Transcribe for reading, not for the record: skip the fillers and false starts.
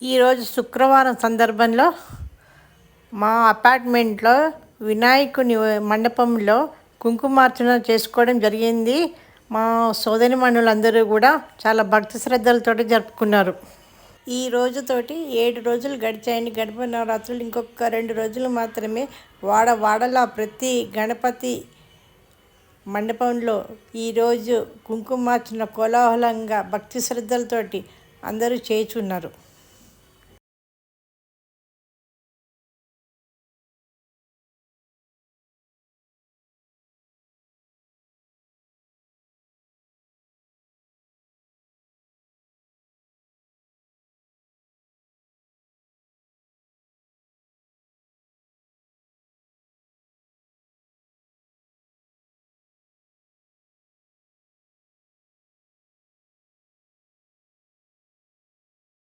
ఈరోజు శుక్రవారం సందర్భంలో మా అపార్ట్మెంట్లో వినాయకుని మండపంలో కుంకుమార్చన చేసుకోవడం జరిగింది. మా సోదరిమణులందరూ కూడా చాలా భక్తి శ్రద్ధలతోటి జరుపుకున్నారు. ఈ రోజుతోటి 7 రోజులు గడిచాయని, గణపతి నవరాత్రులు ఇంకొక 2 రోజులు మాత్రమే. వాడలా ప్రతి గణపతి మండపంలో ఈరోజు కుంకుమార్చన కోలాహలంగా భక్తి శ్రద్ధలతోటి అందరూ చేయుచున్నారు.